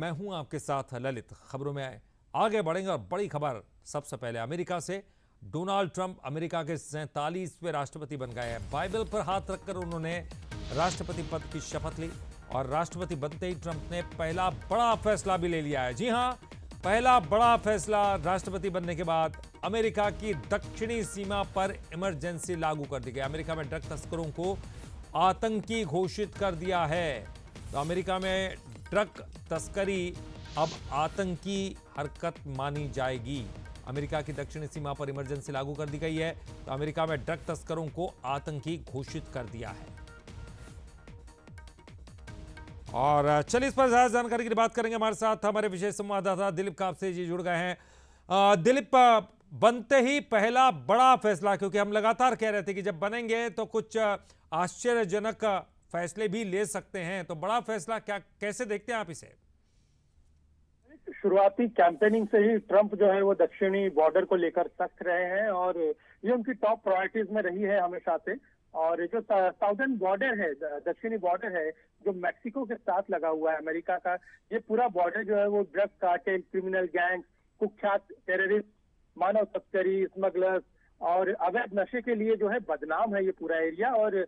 मैं हूं आपके साथ ललित। खबरों में आगे बढ़ेंगे और बड़ी खबर सबसे पहले अमेरिका से। डोनाल्ड ट्रंप अमेरिका के 47वें राष्ट्रपति बन गए हैं। बाइबल पर हाथ रखकर उन्होंने राष्ट्रपति पद की शपथ ली और राष्ट्रपति बनते ही ट्रंप ने पहला बड़ा फैसला भी ले लिया है। जी हां, पहला बड़ा फैसला राष्ट्रपति बनने के बाद अमेरिका की दक्षिणी सीमा पर इमरजेंसी लागू कर दी गई। अमेरिका में ड्रग तस्करों को आतंकी घोषित कर दिया है। तो अमेरिका में ड्रग तस्करी अब आतंकी हरकत मानी जाएगी। अमेरिका की दक्षिणी सीमा पर इमरजेंसी लागू कर दी गई है। तो अमेरिका में ड्रग तस्करों को आतंकी घोषित कर दिया है। और चलिए इस पर ज्यादा जानकारी की बात करेंगे। हमारे साथ हमारे विशेष संवाददाता दिलीप कापसे जी जुड़ गए हैं। दिलीप, बनते ही पहला बड़ा फैसला, क्योंकि हम लगातार कह रहे थे कि जब बनेंगे तो कुछ आश्चर्यजनक फैसले भी ले सकते हैं, तो बड़ा फैसला क्या, कैसे देखते हैं आप इसे? शुरुआती कैंपेनिंग से ही ट्रंप जो है वो दक्षिणी बॉर्डर को लेकर सख्त रहे हैं और ये उनकी टॉप प्रायोरिटीज में रही है हमेशा से। और जो साउदर्न बॉर्डर है, दक्षिणी बॉर्डर है जो मैक्सिको के साथ लगा हुआ है अमेरिका का, ये पूरा बॉर्डर जो है वो ड्रग कार्टेल, क्रिमिनल गैंग, कुख्यात टेररिस्ट, मानव तस्करी, स्मगलर्स और अवैध नशे के लिए जो है बदनाम है ये पूरा एरिया। और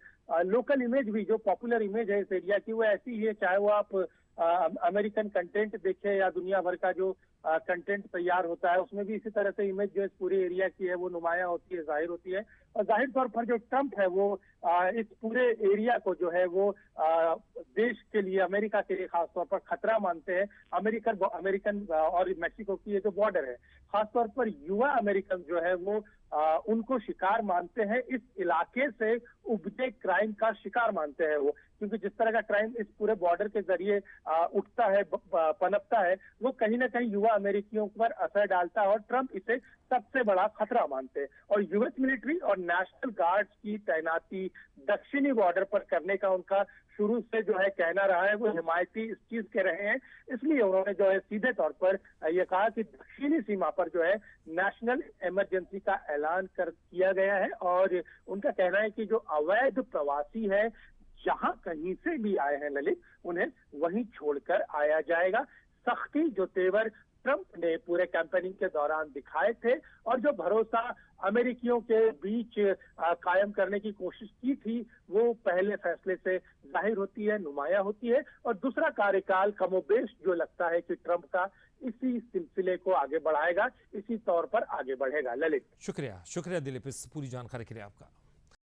लोकल इमेज भी, जो पॉपुलर इमेज है इस एरिया की, वो ऐसी ही है, चाहे वो आप अमेरिकन कंटेंट देखे या दुनिया भर का जो कंटेंट तैयार होता है उसमें भी इसी तरह से इमेज जो इस पूरे एरिया की है वो नुमाया होती है, जाहिर होती है। और जाहिर तौर पर जो ट्रंप है वो इस पूरे एरिया को जो है वो देश के लिए, अमेरिका के लिए खासतौर पर खतरा मानते हैं। अमेरिकन और मैक्सिको की ये जो बॉर्डर है, खासतौर पर युवा अमेरिकन जो है वो उनको शिकार मानते हैं। इस इलाके से उपजे क्राइम का शिकार मानते हैं वो, क्योंकि जिस तरह का क्राइम इस पूरे बॉर्डर के जरिए उठता है, पनपता है, वो कहीं ना कहीं युवा अमेरिकियों पर असर डालता है और ट्रंप इसे सबसे बड़ा खतरा मानते हैं। और यूएस मिलिट्री और नेशनल गार्ड्स की तैनाती दक्षिणी बॉर्डर पर करने का उनका शुरू से जो है कहना रहा है, वो हिमायती इस चीज के रहे हैं। इसलिए उन्होंने जो है सीधे तौर पर ये कहा कि दक्षिणी सीमा पर जो है नेशनल इमरजेंसी का ऐलान किया गया है। और उनका कहना है कि जो अवैध प्रवासी है, जहां कहीं से भी आए हैं ललित, उन्हें वहीं छोड़कर आया जाएगा। सख्ती जो तेवर ट्रंप ने पूरे कैंपेनिंग के दौरान दिखाए थे और जो भरोसा अमेरिकियों के बीच कायम करने की कोशिश की थी, वो पहले फैसले से जाहिर होती है, नुमाया होती है। और दूसरा कार्यकाल कमोबेश जो लगता है कि ट्रंप का इसी सिलसिले को आगे बढ़ाएगा, इसी तौर पर आगे बढ़ेगा। ललित, शुक्रिया दिलीप इस पूरी जानकारी के लिए आपका।